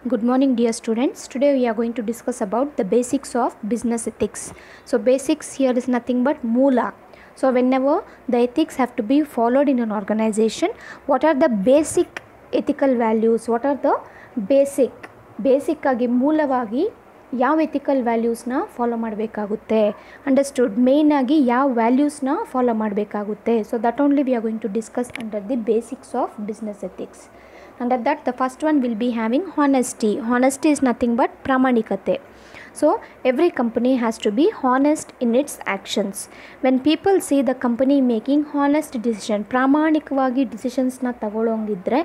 Good morning dear students. Today we are going to discuss about the basics of business ethics. So basics here is nothing but moola. So whenever the ethics have to be followed in an organization, what are the basic ethical values? What are the basic ಆಗಿ ಮೂಲವಾಗಿ ಯಾವ ethical ವ್ಯಾಲ್ಯೂಸ್ನ follow ಮಾಡಬೇಕಾಗುತ್ತೆ, understood. Main ಆಗಿ ಯಾವ ವ್ಯಾಲ್ಯೂಸ್ನ follow ಮಾಡಬೇಕಾಗುತ್ತೆ. So that only we are going to discuss under the basics of business ethics. Under that, the first one will be having honesty. Honesty is nothing but pramanikate. So every company has to be honest in its actions. When people see the company making honest decision, pramanikavagi decisions na tagolongidre,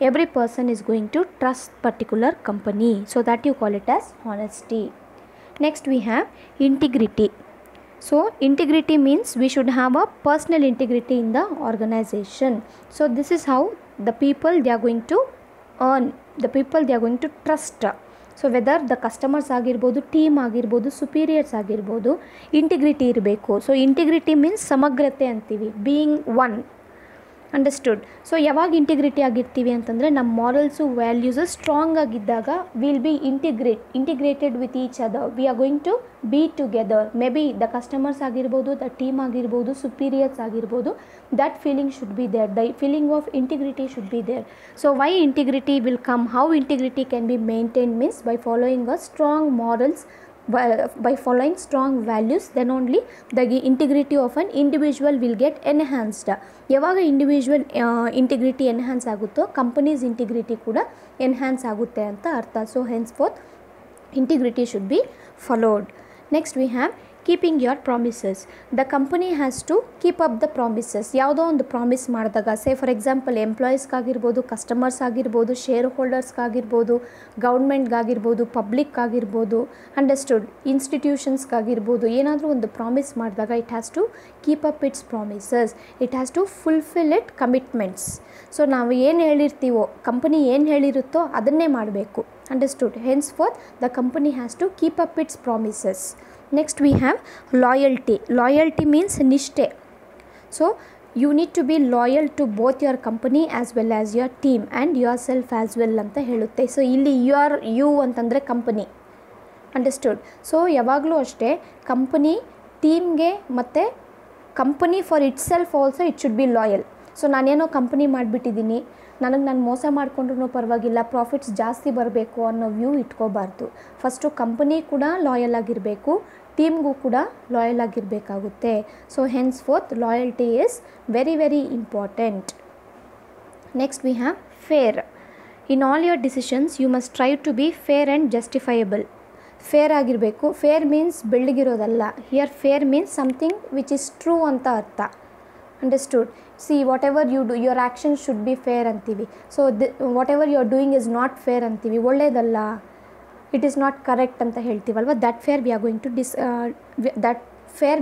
every person is going to trust particular company. So that you call it as honesty. Next we have integrity. So integrity means we should have a personal integrity in the organization. So this is how the people they are going to earn, the people they are going to trust. So whether the customers ಆಗಿರ್ಬೋದು, team ಆಗಿರ್ಬೋದು, superiors ಆಗಿರ್ಬೋದು, integrity ಇರಬೇಕು. So integrity means ಸಮಗ್ರತೆ ಅಂತೀವಿ, being one, understood. So ಯಾವಾಗ integrity ಆಗಿರ್ತೀವಿ ಅಂತಂದರೆ ನಮ್ಮ ಮಾರಲ್ಸು ವ್ಯಾಲ್ಯೂಸು ಸ್ಟ್ರಾಂಗ್ ಆಗಿದ್ದಾಗ will be integrated with each other. We are going to be together. Maybe the customers ಆಗಿರ್ಬೋದು, ದ ಟೀಮ್ ಆಗಿರ್ಬೋದು, ಸುಪೀರಿಯರ್ಸ್ ಆಗಿರ್ಬೋದು, that feeling should be there. The feeling of integrity should be there. So why integrity will come, how integrity can be maintain means by following a strong morals, by following strong values, then only the integrity of an individual will get enhanced. ಯಾವಾಗ individual integrity enhance ಆಗುತ್ತೋ companies integrity ಕೂಡ enhance ಆಗುತ್ತೆ ಅಂತ ಅರ್ಥ. So henceforth integrity should be followed. Next we have keeping your promises. The company has to keep up the promises. ಯಾವುದೋ ಒಂದು promise ಮಾಡಿದಾಗ, say for example ಎಂಪ್ಲಾಯೀಸ್ಗಾಗಿರ್ಬೋದು, customers ಆಗಿರ್ಬೋದು, ಶೇರ್ ಹೋಲ್ಡರ್ಸ್ಗಾಗಿರ್ಬೋದು, ಗೌರ್ಮೆಂಟ್ಗಾಗಿರ್ಬೋದು, ಪಬ್ಲಿಕ್ಗಾಗಿರ್ಬೋದು, ಅಂಡರ್ಸ್ಟುಡ್, ಇನ್ಸ್ಟಿಟ್ಯೂಷನ್ಸ್ಗಾಗಿರ್ಬೋದು, ಏನಾದರೂ ಒಂದು ಪ್ರಾಮಿಸ್ ಮಾಡಿದಾಗ it has to keep up its promises. It has to fulfill it commitments. So ನಾವು ಏನು ಹೇಳಿರ್ತೀವೋ, ಕಂಪನಿ ಏನು ಹೇಳಿರುತ್ತೋ ಅದನ್ನೇ ಮಾಡಬೇಕು, understood. Henceforth the company has to keep up its promises. Next we have loyalty. Loyalty means ನಿಷ್ಠೆ. So you need to be loyal to both your company as well as your team and yourself as well ಅಂತ ಹೇಳುತ್ತೆ. So ಇಲ್ಲಿ you ಅಂತಂದರೆ company, understood. So ಯಾವಾಗಲೂ ಅಷ್ಟೇ company ಟೀಮ್ಗೆ ಮತ್ತು company for itself also it should be loyal. So ನಾನೇನೋ company ಮಾಡಿಬಿಟ್ಟಿದ್ದೀನಿ, ನಾನು ಮೋಸ ಮಾಡಿಕೊಂಡ್ರೂ ಪರವಾಗಿಲ್ಲ, ಪ್ರಾಫಿಟ್ಸ್ ಜಾಸ್ತಿ ಬರಬೇಕು ಅನ್ನೋ ವ್ಯೂ ಇಟ್ಕೋಬಾರ್ದು. ಫಸ್ಟು ಕಂಪನಿ ಕೂಡ ಲಾಯಲ್ ಆಗಿರಬೇಕು, ಟೀಮ್ಗೂ ಕೂಡ ಲಾಯಲ್ ಆಗಿರಬೇಕಾಗುತ್ತೆ. So henceforth loyalty is very very important. Next we have fair. In all your decisions you must try to be fair and justifiable. Fair ಆಗಿರಬೇಕು. ಫೇರ್ ಮೀನ್ಸ್ ಬೆಳ್ಳಗಿರೋದಲ್ಲ. Here fair means something which is true ಅಂತ ಅರ್ಥ, understood. See whatever you do, your action should be fair ಅಂತೀವಿ. So whatever you are doing is not fair ಅಂತೀವಿ, ಒಳ್ಳೆಯದಲ್ಲ, it is not correct ಅಂತ ಹೇಳ್ತೀವಲ್ವ. That fair we are going to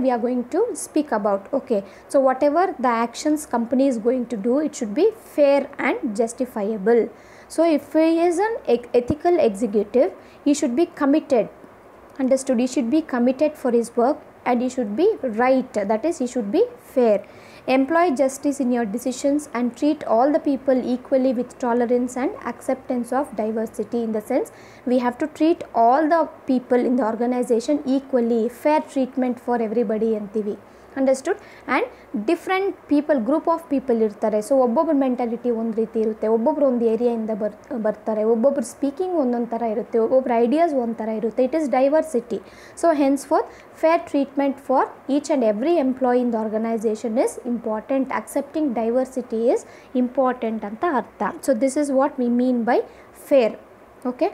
we are going to speak about. Okay, so whatever the actions company is going to do, it should be fair and justifiable. So if he is an ethical executive, he should be committed, understood. He should be committed for his work and he should be right, that is he should be fair. Employ justice in your decisions and treat all the people equally with tolerance and acceptance of diversity. In the sense, we have to treat all the people in the organization equally, fair treatment for everybody antivi, understood. And different people, group of people ಇರ್ತಾರೆ. So ಒಬ್ಬೊಬ್ಬರ mentality ಒಂದು ರೀತಿ ಇರುತ್ತೆ, ಒಬ್ಬೊಬ್ಬರು ಒಂದು ಏರಿಯಾಯಿಂದ ಬರ್ತಾರೆ, ಒಬ್ಬೊಬ್ಬರು speaking ಒಂದೊಂದು ಥರ ಇರುತ್ತೆ, ಒಬ್ಬೊಬ್ಬರ ಐಡಿಯಾಸ್ ಒಂದು ಥರ ಇರುತ್ತೆ. It is diversity. So henceforth fair treatment for each and every employee in the organisation is important. Accepting diversity is important ಅಂತ ಅರ್ಥ. So this is what we mean by fair. Okay,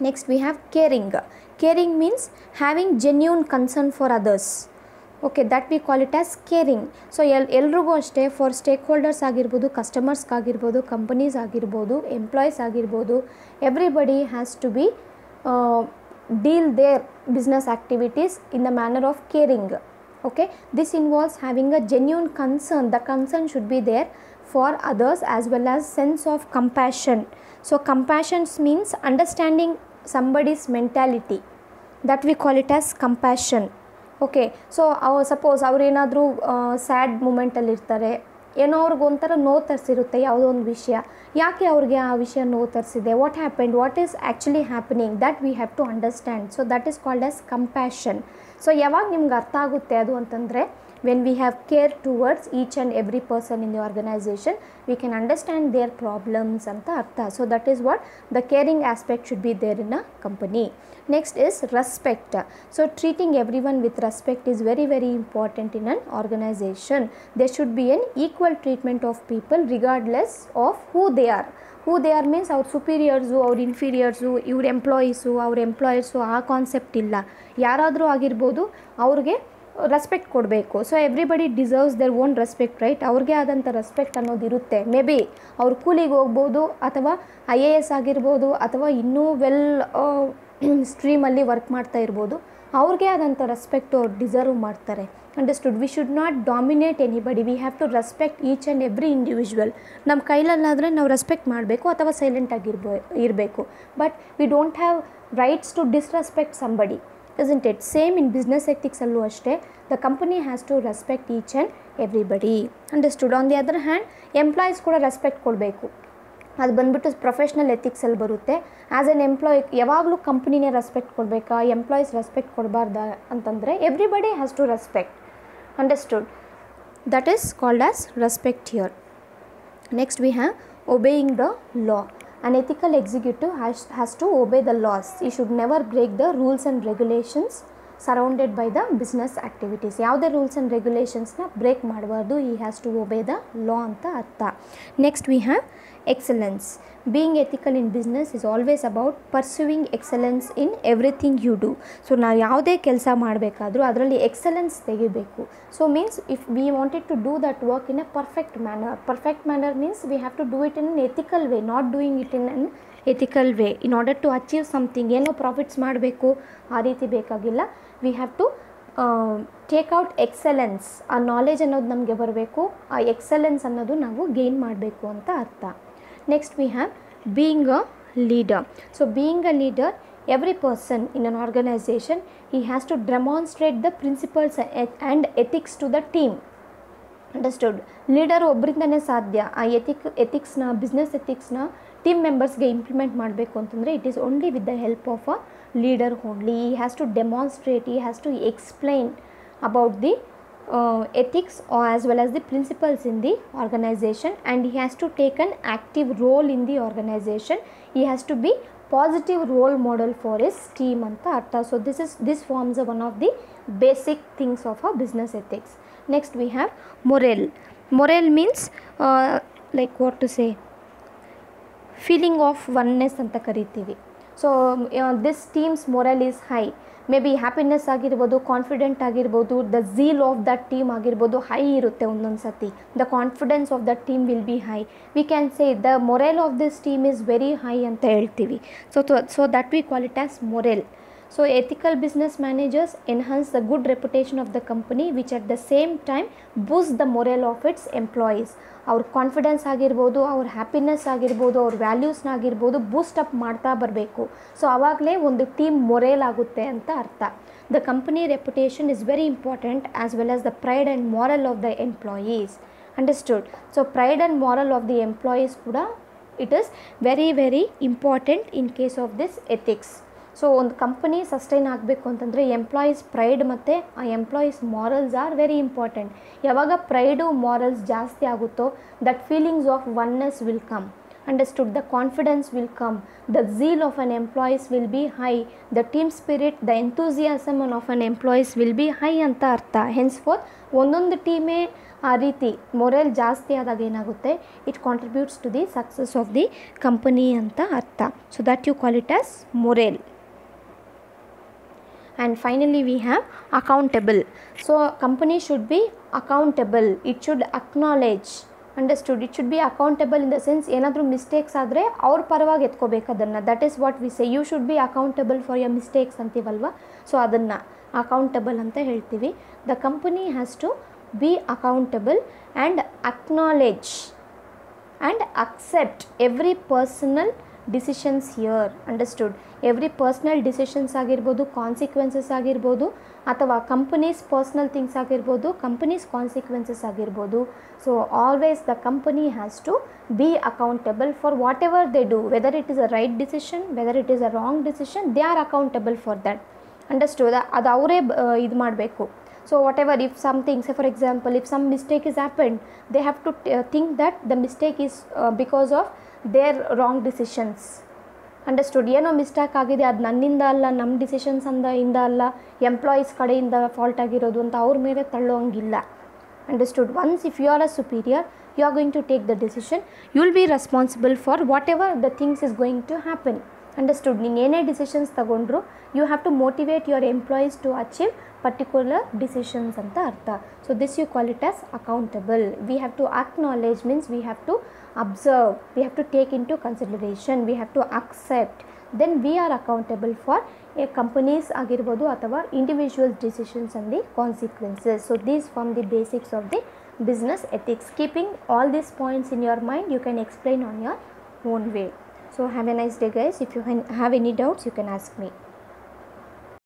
next we have caring. Caring means having genuine concern for others. Okay, that we call it as caring. So ಎಲ್ರಿಗೂ ಅಷ್ಟೇ, for stakeholders ಆಗಿರ್ಬೋದು, ಕಸ್ಟಮರ್ಸ್ಗಾಗಿರ್ಬೋದು, companies ಆಗಿರ್ಬೋದು, employees ಆಗಿರ್ಬೋದು, everybody has to B deal their business activities in the manner of caring. Okay, this involves having a genuine concern. The concern should be there for others as well as sense of compassion. So compassions means understanding somebody's mentality, that we call it as compassion. Okay, so suppose ಅವ್ರೇನಾದರೂ sad ಮೂಮೆಂಟಲ್ಲಿ ಇರ್ತಾರೆ, ಏನೋ ಅವ್ರಿಗೆ ಒಂಥರ ನೋವು ತರಿಸಿರುತ್ತೆ ಯಾವುದೋ ಒಂದು ವಿಷಯ, ಯಾಕೆ ಅವ್ರಿಗೆ ಆ ವಿಷಯ ನೋವು ತರಿಸಿದೆ, what happened, what is actually happening, that we have to understand. So that is called as compassion. So ಯಾವಾಗ ನಿಮ್ಗೆ ಅರ್ಥ ಆಗುತ್ತೆ ಅದು ಅಂತಂದರೆ, when we have care towards each and every person in the organization, we can understand their problems anta artha. So that is what the caring aspect should be there in a company. Next is respect. So treating everyone with respect is very very important in an organization. There should be an equal treatment of people regardless of who they are. Who they are means our superiors, our inferiors, your employees, our employers, ಆ concept ಇಲ್ಲ. ಯಾರಾದರೂ ಆಗಿರ್ಬೋದು, ಅವ್ರಿಗೆ respect ಕೊಡಬೇಕು. So everybody deserves their own respect, right? ಅವ್ರಿಗೆ ಆದಂಥ respect ಅನ್ನೋದು ಇರುತ್ತೆ. ಮೇ ಬಿ ಅವ್ರು ಕೂಲಿಗೆ ಹೋಗ್ಬೋದು, ಅಥವಾ IAS ಆಗಿರ್ಬೋದು, ಅಥವಾ ಇನ್ನೂ ವೆಲ್ ಸ್ಟ್ರೀಮಲ್ಲಿ ವರ್ಕ್ ಮಾಡ್ತಾ ಇರ್ಬೋದು. ಅವ್ರಿಗೆ ಆದಂಥ ರೆಸ್ಪೆಕ್ಟ್ ಅವ್ರು ಡಿಸರ್ವ್ ಮಾಡ್ತಾರೆ. Understood? We should not dominate anybody, we have to respect each and every individual. ನಮ್ಮ ಕೈಲಲ್ಲಾದರೆ ನಾವು ರೆಸ್ಪೆಕ್ಟ್ ಮಾಡಬೇಕು ಅಥವಾ ಸೈಲೆಂಟಾಗಿ ಇರಬೇಕು. But we don't have rights to disrespect somebody. Isn't it? Same in business ethics allu ashte, the company has to respect each and everybody. Understood? On the other hand, employees kuda respect kodbeku. ಅದು ಬಂದ್ಬಿಟ್ಟು professional ಎಥಿಕ್ಸಲ್ಲಿ ಬರುತ್ತೆ. As an employee ಯಾವಾಗಲೂ ಕಂಪ್ನಿನೇ respect ಕೊಡಬೇಕಾ, employees respect ಕೊಡಬಾರ್ದಾ ಅಂತಂದರೆ, everybody has to respect. Understood? That is called as respect here. Next we have obeying the law. An ethical executive has to obey the laws. He should never break the rules and regulations surrounded by the business activities. ಯಾವುದೇ rules and ರೆಗ್ಯುಲೇಷನ್ಸ್ನ break ಮಾಡಬಾರ್ದು. he has to obey the law ಅಂತ ಅರ್ಥ. Next we have excellence. Being ethical in business is always about pursuing excellence in everything you do. So ನಾವು ಯಾವುದೇ ಕೆಲಸ ಮಾಡಬೇಕಾದ್ರೂ ಅದರಲ್ಲಿ excellence ತೆಗಿಬೇಕು. So means if we wanted to do that work in a perfect manner means we have to do it in an ethical way, not doing it in an ethical way in order to achieve something. ಏನೋ profits ಮಾಡಬೇಕು ಆ ರೀತಿ ಬೇಕಾಗಿಲ್ಲ. We have to take out excellence. ಆ knowledge ಅನ್ನೋದು ನಮಗೆ ಬರಬೇಕು, ಆ ಎಕ್ಸಲೆನ್ಸ್ ಅನ್ನೋದು ನಾವು ಗೇನ್ ಮಾಡಬೇಕು ಅಂತ ಅರ್ಥ. Next we have being a leader. So being a leader, every person in an organization, he has to demonstrate the principles and ethics to the team. Understood? Leader ಒಬ್ಬರಿಂದನೇ ಸಾಧ್ಯ. ಆ ಎಥಿಕ್ಸ್ನ, ಬಿಸ್ನೆಸ್ ಎಥಿಕ್ಸ್ನ ಟೀಮ್ ಮೆಂಬರ್ಸ್ಗೆ implement ಮಾಡಬೇಕು ಅಂತಂದರೆ it is only with the help of a leader only. He has to demonstrate, he has to explain about the ethics or as well as the principles in the organization, and he has to take an active role in the organization. He has to be positive role model for his team anta artha. So this forms one of the basic things of a business ethics. Next we have morale. Morale means like what to say, feeling of oneness anta ಕರಿತೀವಿ. So this teams moral is high. May be happiness ಆಗಿರ್ಬೋದು, confident ಆಗಿರ್ಬೋದು, the zeal of that team ಆಗಿರ್ಬೋದು high ಇರುತ್ತೆ ಒಂದೊಂದು ಸತಿ. The confidence of that team will be high. We can say the moral of this team is very high ಅಂತ ಹೇಳ್ತೀವಿ. So that we call it as moral. So ethical business managers enhance the good reputation of the company, which at the same time boosts the morale of its employees. ಅವ್ರ confidence ಆಗಿರ್ಬೋದು, ಅವ್ರ happiness ಆಗಿರ್ಬೋದು, ಅವ್ರ ವ್ಯಾಲ್ಯೂಸ್ನ ಆಗಿರ್ಬೋದು boost up ಮಾಡ್ತಾ ಬರಬೇಕು. So ಆವಾಗಲೇ ಒಂದು ಟೀಮ್ ಮೊರೇಲ್ ಆಗುತ್ತೆ ಅಂತ ಅರ್ಥ. The company reputation is very important as well as the pride and moral of the employees. Understood? So pride and moral of the employees ಕೂಡ it is very very important in case of this ethics. So ಒಂದು company sustain ಆಗಬೇಕು ಅಂತಂದರೆ employees pride ಮತ್ತು ಆ employees morals are very important. ಯಾವಾಗ pride morals ಜಾಸ್ತಿ ಆಗುತ್ತೋ that feelings of oneness will come. Understood? The confidence will come, the zeal of an employees will be high, the team spirit, the enthusiasm of an employees will be high ಅಂತ ಅರ್ಥ. henceforth ಒಂದೊಂದು ಟೀಮೇ ಆ ರೀತಿ moral ಜಾಸ್ತಿ ಆದಾಗ ಏನಾಗುತ್ತೆ, it contributes to the success of the company ಅಂತ ಅರ್ಥ. So that you call it as moral. And finally we have accountable. So company should be accountable, it should acknowledge. Understood? It should be accountable in the sense ಏನಾದರೂ mistakes ಆದರೆ ಅವ್ರ ಪರವಾಗಿ ಎತ್ಕೋಬೇಕು ಅದನ್ನು. That is what we say, you should be accountable for your mistakes ಅಂತೀವಲ್ವ. So ಅದನ್ನು accountable ಅಂತ ಹೇಳ್ತೀವಿ. The company has to be accountable and acknowledge and accept every personal decisions here. Understood? Every personal decisions ಆಗಿರ್ಬೋದು, consequences ಆಗಿರ್ಬೋದು, ಅಥವಾ companies personal things ಆಗಿರ್ಬೋದು, companies consequences ಆಗಿರ್ಬೋದು. So always the company has to be accountable for whatever they do, whether it is a right decision, whether it is a wrong decision, they are accountable for that. Understood? ಅದು ಅವರೇ ಇದು ಮಾಡಬೇಕು. So whatever, if something, say for example, if some mistake is happened, they have to think that the mistake is because of their wrong decisions. Understood? ಏನೋ mistake ಆಗಿದೆ, ಅದು ನನ್ನಿಂದ ಅಲ್ಲ, ನಮ್ಮ ಡಿಸಿಷನ್ಸ್ ಇಂದ ಅಲ್ಲ, ಎಂಪ್ಲಾಯೀಸ್ ಕಡೆಯಿಂದ ಫಾಲ್ಟ್ ಆಗಿರೋದು ಅಂತ ಅವ್ರ ಮೇಲೆ ತಳ್ಳೋಂಗಿಲ್ಲ. Understood? Once if you are a superior, you are going to take the decision, you will be responsible for whatever the things is going to happen. Understood? ನೀನು ಏನೇ ಡಿಸಿಷನ್ಸ್ ತಗೊಂಡ್ರು, you have to motivate your employees to achieve particular decisions ಅಂತ ಅರ್ಥ. So this you call it as accountable. We have to acknowledge, means we have to observe, we have to take in to consideration, we have to accept, then we are accountable for a companies ಆಗಿರ್ಬೋದು ಅಥವಾ individual decisions and the consequences. So these form the basics of the business ethics. Keeping all these points in your mind, you can explain on your own way. So have a nice day guys. If you have any doubts, you can ask me.